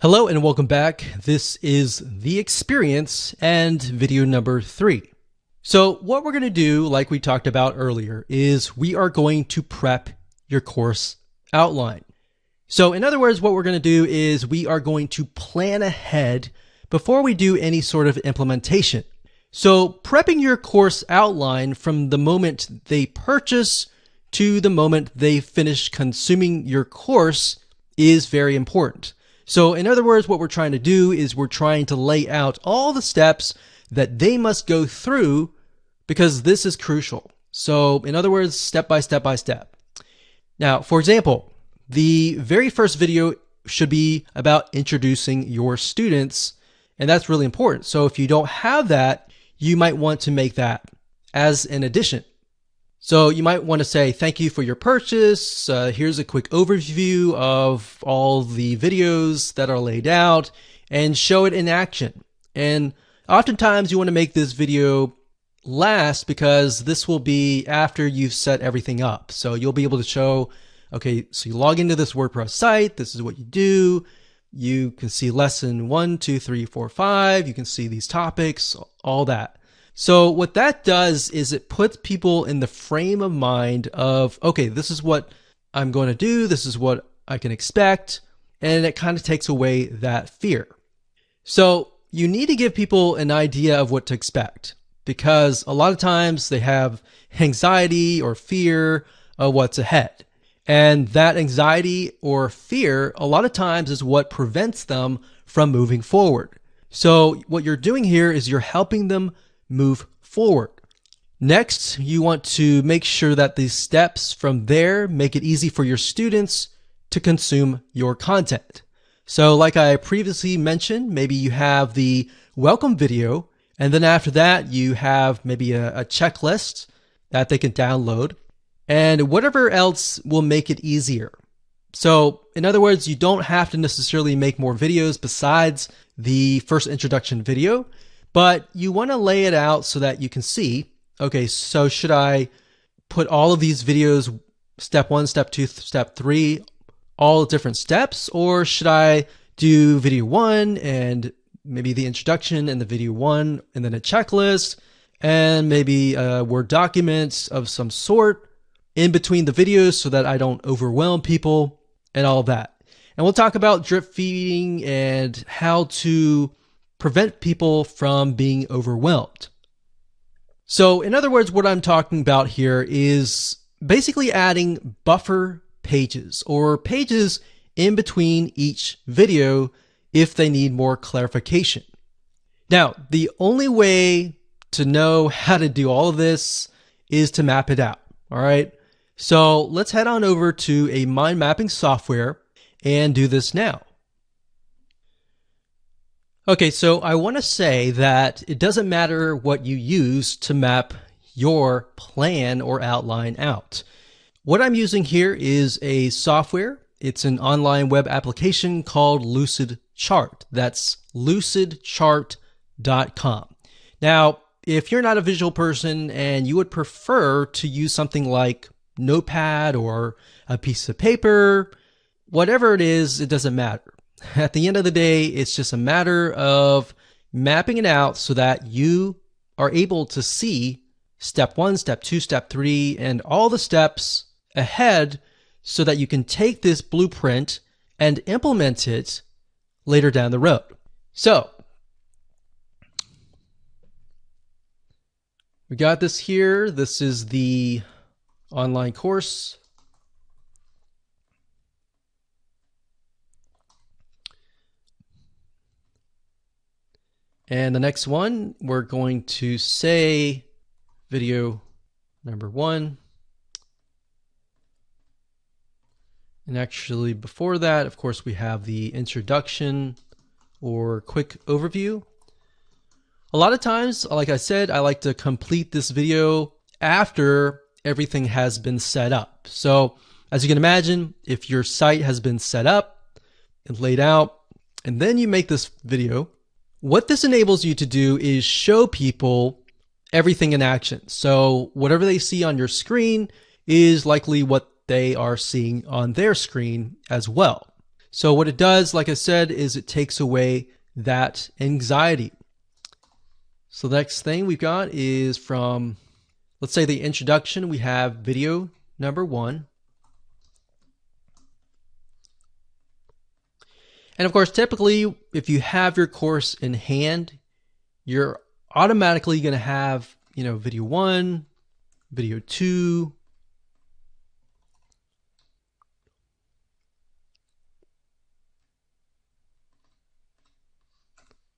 Hello and welcome back. This is The Experience and video number 3. So what we're going to do, like we talked about earlier, is we are going to prep your course outline. So in other words, what we're going to do is we are going to plan ahead before we do any sort of implementation. So prepping your course outline from the moment they purchase to the moment they finish consuming your course is very important. So in other words, what we're trying to do is we're trying to lay out all the steps that they must go through because this is crucial. So in other words, step by step by step. Now, for example, the very first video should be about introducing your students, and that's really important. So if you don't have that, you might want to make that as an addition. So you might want to say, thank you for your purchase. Here's a quick overview of all the videos that are laid out and show it in action. And oftentimes you want to make this video last because this will be after you've set everything up. So you'll be able to show, okay, so you log into this WordPress site. This is what you do. You can see lesson 1, 2, 3, 4, 5. You can see these topics, all that. So what that does is it puts people in the frame of mind of, okay, this is what I'm going to do. This is what I can expect. And it kind of takes away that fear. So you need to give people an idea of what to expect because a lot of times they have anxiety or fear of what's ahead. And that anxiety or fear, a lot of times is what prevents them from moving forward. So what you're doing here is you're helping them move forward. Next, you want to make sure that these steps from there make it easy for your students to consume your content. So like I previously mentioned, maybe you have the welcome video, and then after that, you have maybe a checklist that they can download, and whatever else will make it easier. So in other words, you don't have to necessarily make more videos besides the first introduction video, but you want to lay it out so that you can see, okay, so should I put all of these videos, step 1, step 2, step 3, all different steps, or should I do video 1 and maybe the introduction and the video 1 and then a checklist and maybe a Word document of some sort in between the videos so that I don't overwhelm people and all of that. And we'll talk about drip feeding and how to prevent people from being overwhelmed. So in other words, what I'm talking about here is basically adding buffer pages or pages in between each video if they need more clarification. Now, the only way to know how to do all of this is to map it out. All right. So let's head on over to a mind mapping software and do this now. Okay, so I want to say that it doesn't matter what you use to map your plan or outline out. What I'm using here is a software. It's an online web application called Lucid Chart. That's lucidchart.com. Now, if you're not a visual person and you would prefer to use something like Notepad or a piece of paper, whatever it is, it doesn't matter. At the end of the day, it's just a matter of mapping it out so that you are able to see step 1, step 2, step 3, and all the steps ahead so that you can take this blueprint and implement it later down the road. So we got this here. This is the online course. And the next one, we're going to say video number 1. And actually before that, of course, we have the introduction or quick overview. A lot of times, like I said, I like to complete this video after everything has been set up. So as you can imagine, if your site has been set up and laid out, and then you make this video, what this enables you to do is show people everything in action. So whatever they see on your screen is likely what they are seeing on their screen as well. So what it does, like I said, is it takes away that anxiety. So the next thing we've got is from, let's say, the introduction. We have video number 1. And of course, typically, if you have your course in hand, you're automatically going to have, video 1, video 2,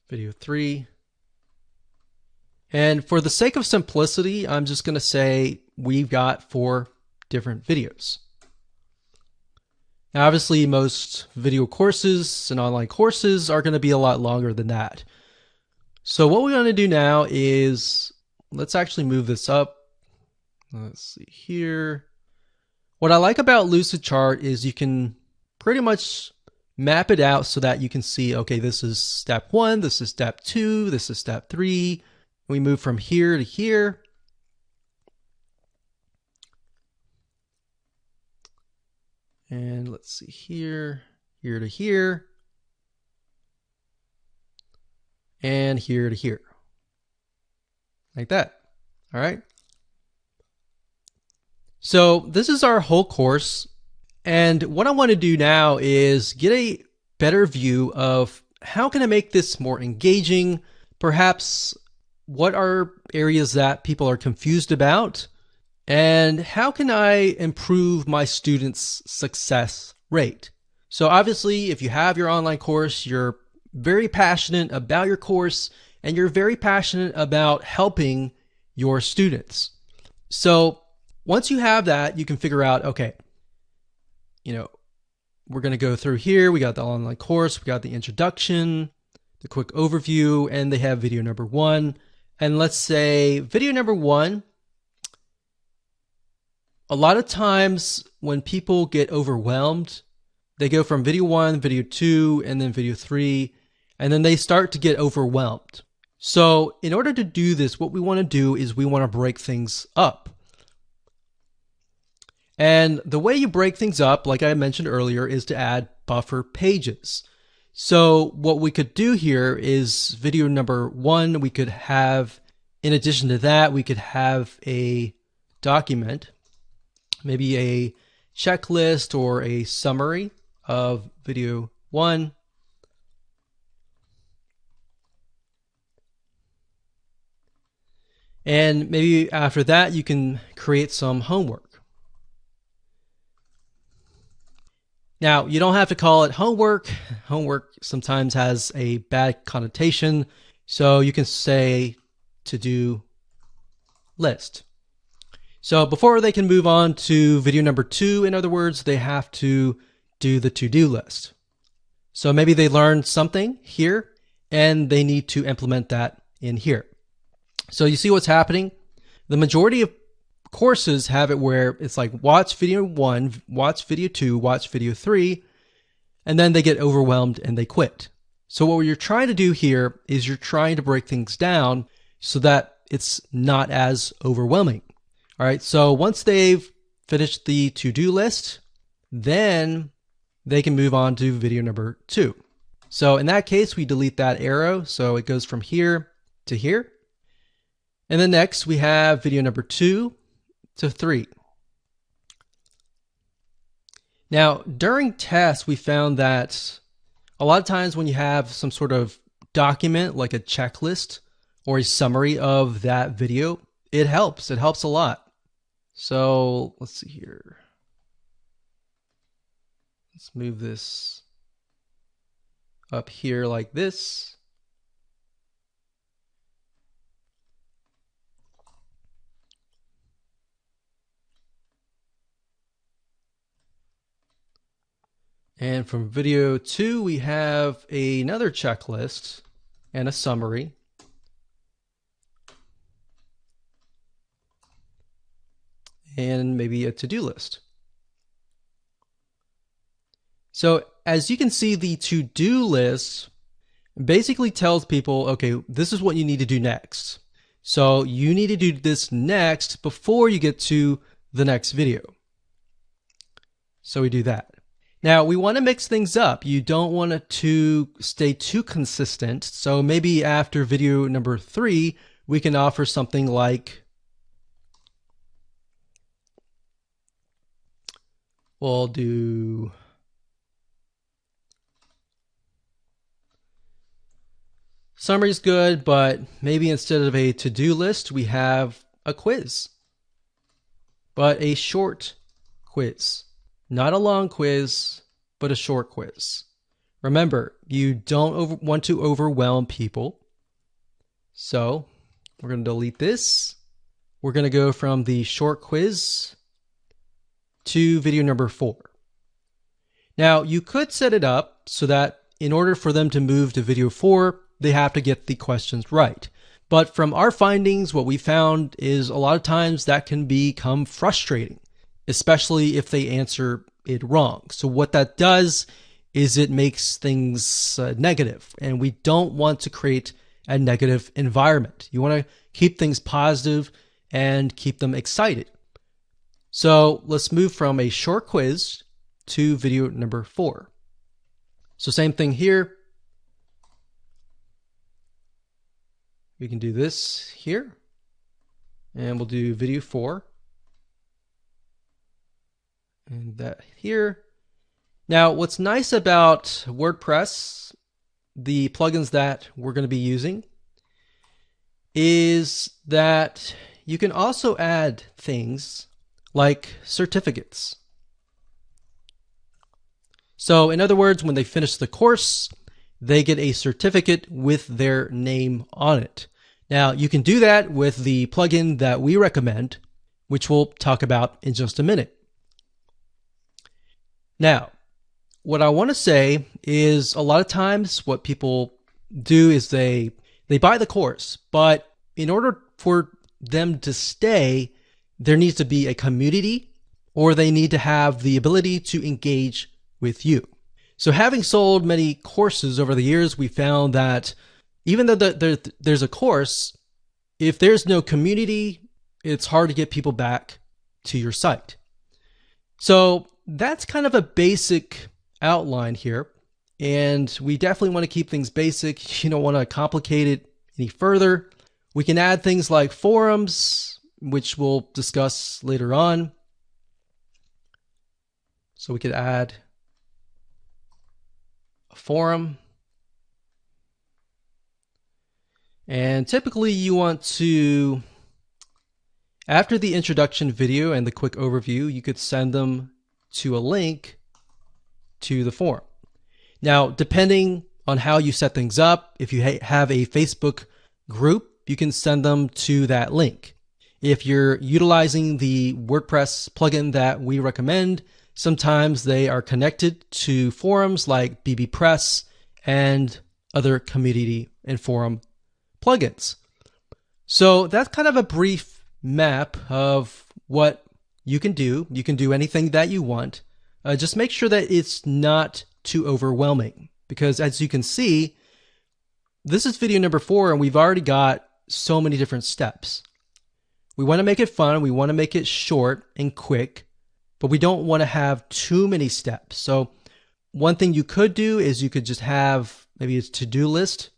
video 3. And for the sake of simplicity, I'm just going to say we've got 4 different videos. Now, obviously, most video courses and online courses are going to be a lot longer than that. So what we're going to do now is, let's actually move this up. Let's see here. What I like about Lucidchart is you can pretty much map it out so that you can see, okay, this is step 1, this is step 2, this is step 3. We move from here to here. And let's see here to here, and here to here, like that. All right. So this is our whole course. And what I want to do now is get a better view of how can I make this more engaging, perhaps what are areas that people are confused about, and how can I improve my students' success rate? So obviously, if you have your online course, you're very passionate about your course, and you're very passionate about helping your students. So once you have that, you can figure out, okay, we're going to go through here. We got the online course, we got the introduction, the quick overview, and they have video number 1. And let's say video number 1, a lot of times when people get overwhelmed, they go from video 1, video 2, and then video 3, and then they start to get overwhelmed. So in order to do this, what we want to do is we want to break things up. And the way you break things up, like I mentioned earlier, is to add buffer pages. So what we could do here is video number 1, we could have, in addition to that, we could have a document, maybe a checklist or a summary of video 1. And maybe after that, you can create some homework. Now, you don't have to call it homework. Homework sometimes has a bad connotation. So you can say to-do list. So before they can move on to video number 2, in other words, they have to do the to-do list. So maybe they learned something here and they need to implement that in here. So you see what's happening? The majority of courses have it where it's like watch video 1, watch video 2, watch video 3, and then they get overwhelmed and they quit. So what you're trying to do here is you're trying to break things down so that it's not as overwhelming. All right, so once they've finished the to-do list, then they can move on to video number 2. So in that case, we delete that arrow, so it goes from here to here. And then next we have video number 2 to 3. Now, during tests, we found that a lot of times when you have some sort of document like a checklist or a summary of that video, it helps. It helps a lot. So let's see here. Let's move this up here like this. And from video 2, we have another checklist and a summary. And maybe a to-do list. So as you can see, the to-do list basically tells people, okay, this is what you need to do next. So you need to do this next before you get to the next video. So we do that. Now, we want to mix things up. You don't want it to stay too consistent. So maybe after video number 3, we can offer something like, we'll do summary's good, but maybe instead of a to-do list, we have a quiz, but a short quiz. Not a long quiz, but a short quiz. Remember, you don't want to overwhelm people. So we're going to delete this. We're going to go from the short quiz to video number 4. Now, you could set it up so that in order for them to move to video 4, they have to get the questions right. But from our findings, what we found is a lot of times that can become frustrating, especially if they answer it wrong. So what that does is it makes things negative, and we don't want to create a negative environment. You want to keep things positive and keep them excited. So let's move from a short quiz to video number 4. So same thing here. We can do this here, and we'll do video 4. And that here. Now, what's nice about WordPress, the plugins that we're going to be using, is that you can also add things like certificates. So in other words, when they finish the course, they get a certificate with their name on it. Now, you can do that with the plugin that we recommend, which we'll talk about in just a minute. Now, what I want to say is a lot of times what people do is they buy the course, but in order for them to stay, there needs to be a community, or they need to have the ability to engage with you. So having sold many courses over the years, we found that even though there's a course, if there's no community, it's hard to get people back to your site. So that's kind of a basic outline here, and we definitely want to keep things basic. You don't want to complicate it any further. We can add things like forums, which we'll discuss later on. So we could add a forum, and typically you want to, after the introduction video and the quick overview, you could send them to a link to the forum. Now, depending on how you set things up, if you have a Facebook group, you can send them to that link. If you're utilizing the WordPress plugin that we recommend, sometimes they are connected to forums like bbPress and other community and forum plugins. So that's kind of a brief map of what you can do. You can do anything that you want. Just make sure that it's not too overwhelming, because as you can see, this is video number 4 and we've already got so many different steps. We want to make it fun. We want to make it short and quick, but we don't want to have too many steps. So one thing you could do is you could just have maybe a to-do list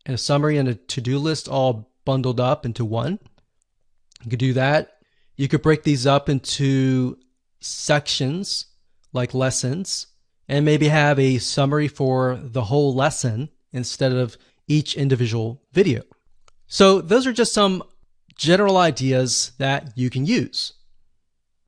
and a summary and a to-do list all bundled up into one. You could do that. You could break these up into sections like lessons and maybe have a summary for the whole lesson instead of each individual video. So those are just some general ideas that you can use.